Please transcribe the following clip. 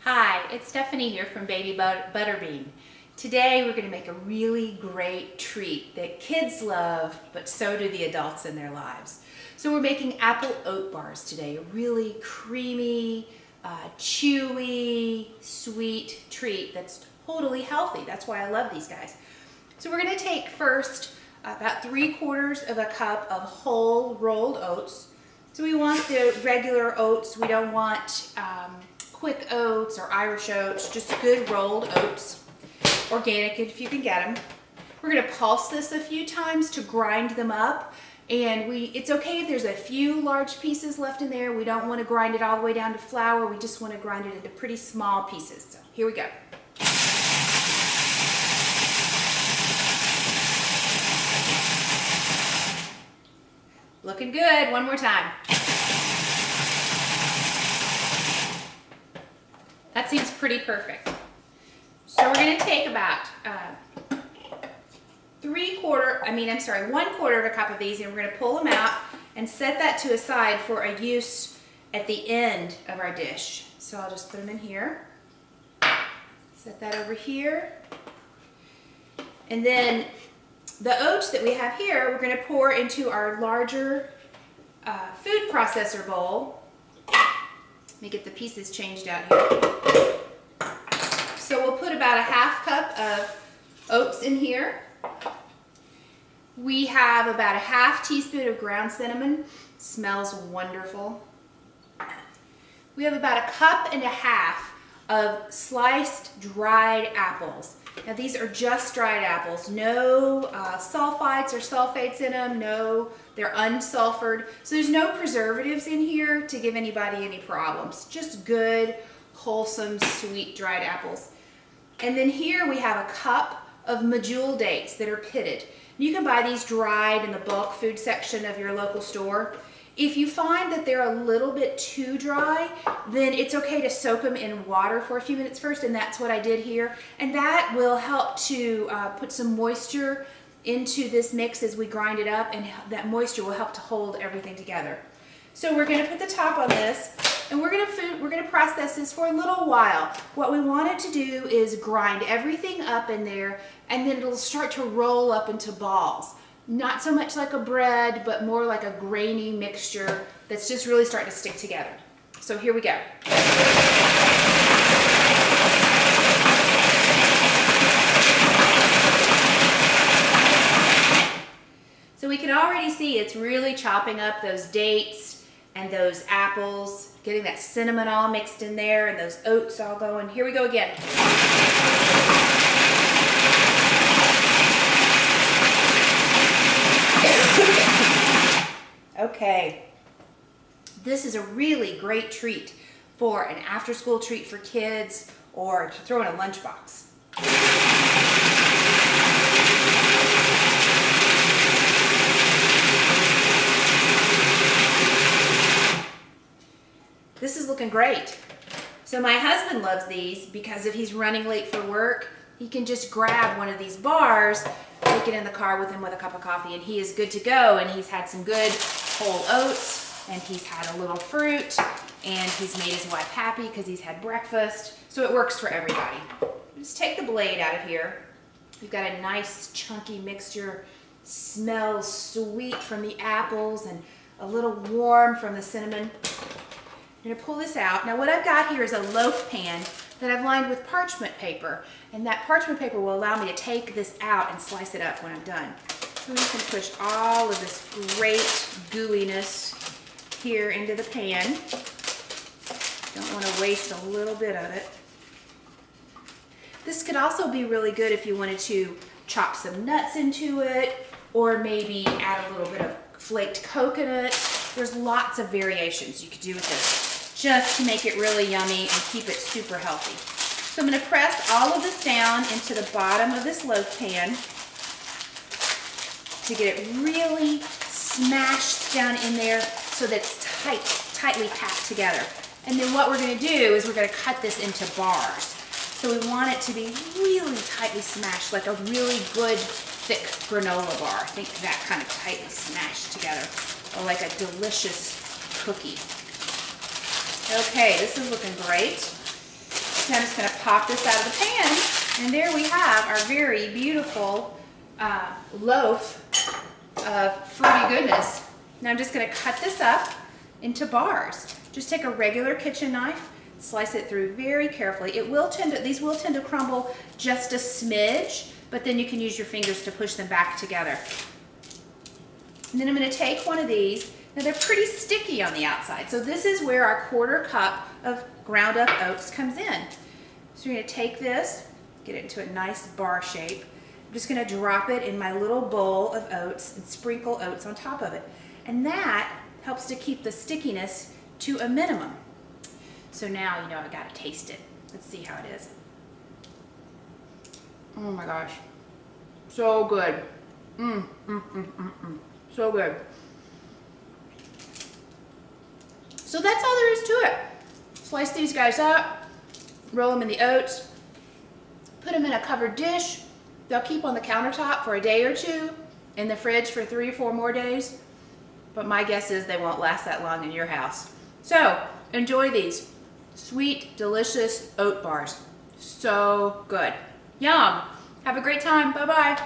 Hi, it's Stephanie here from Baby Butterbean. Today we're going to make a really great treat that kids love, but so do the adults in their lives. So we're making apple oat bars today, a really creamy, chewy, sweet treat that's totally healthy. That's why I love these guys. So we're going to take first about 3/4 of a cup of whole rolled oats. So we want the regular oats. We don't want quick oats or Irish oats, just good rolled oats, organic if you can get them. We're going to pulse this a few times to grind them up, and it's okay if there's a few large pieces left in there. We don't want to grind it all the way down to flour. We just want to grind it into pretty small pieces. So here we go. Looking good. One more time. That seems pretty perfect. So we're going to take about 1/4 of a cup of these, and we're going to pull them out and set that to a side for a use at the end of our dish. So I'll just put them in here. Set that over here. And then the oats that we have here, we're going to pour into our larger food processor bowl. Let me get the pieces changed out here. So we'll put about a 1/2 cup of oats in here. We have about a 1/2 teaspoon of ground cinnamon. Smells wonderful. We have about 1.5 cups of sliced dried apples. Now these are just dried apples, no sulfites or sulfates in them, no, they're unsulfured. So there's no preservatives in here to give anybody any problems. Just good, wholesome, sweet dried apples. And then here we have a cup of medjool dates that are pitted. You can buy these dried in the bulk food section of your local store. If you find that they're a little bit too dry, then it's okay to soak them in water for a few minutes first, and that's what I did here. And that will help to put some moisture into this mix as we grind it up, and that moisture will help to hold everything together. So we're going to put the top on this, and we're going to process this for a little while. What we want it to do is grind everything up in there, and then it'll start to roll up into balls. Not so much like a bread, but more like a grainy mixture that's just really starting to stick together. So here we go. So we can already see it's really chopping up those dates and those apples, getting that cinnamon all mixed in there and those oats all going. Here we go again. Okay, this is a really great treat for an after-school treat for kids or to throw in a lunchbox. This is looking great. So my husband loves these because if he's running late for work, he can just grab one of these bars, take it in the car with him with a cup of coffee, and he is good to go. And he's had some good whole oats, and he's had a little fruit, and he's made his wife happy because he's had breakfast. So it works for everybody. Just take the blade out of here. We've got a nice chunky mixture. Smells sweet from the apples and a little warm from the cinnamon. I'm going to pull this out. Now what I've got here is a loaf pan that I've lined with parchment paper, and that parchment paper will allow me to take this out and slice it up when I'm done. So I'm just going to push all of this great gooiness here into the pan. Don't want to waste a little bit of it. This could also be really good if you wanted to chop some nuts into it, or maybe add a little bit of flaked coconut. There's lots of variations you could do with this, just to make it really yummy and keep it super healthy. So I'm going to press all of this down into the bottom of this loaf pan to get it really smashed down in there so that it's tightly packed together. And then what we're going to do is we're going to cut this into bars. So we want it to be really tightly smashed, like a really good thick granola bar. Think that kind of tightly smashed together, or like a delicious cookie. Okay, this is looking great. So I'm just going to pop this out of the pan, and there we have our very beautiful loaf of fruity goodness. Now I'm just going to cut this up into bars. Just take a regular kitchen knife, slice it through very carefully. These will tend to crumble just a smidge, but then you can use your fingers to push them back together. And then I'm going to take one of these. Now they're pretty sticky on the outside, so this is where our 1/4 cup of ground up oats comes in. So you're going to take this, get it into a nice bar shape. I'm just going to drop it in my little bowl of oats and sprinkle oats on top of it. And that helps to keep the stickiness to a minimum. So now, you know, I got to taste it. Let's see how it is. Oh my gosh. So good. So good. So that's all there is to it. Slice these guys up, roll them in the oats, put them in a covered dish. They'll keep on the countertop for a day or two, in the fridge for 3 or 4 more days. But my guess is they won't last that long in your house. So enjoy these sweet, delicious oat bars. So good. Yum. Have a great time. Bye-bye.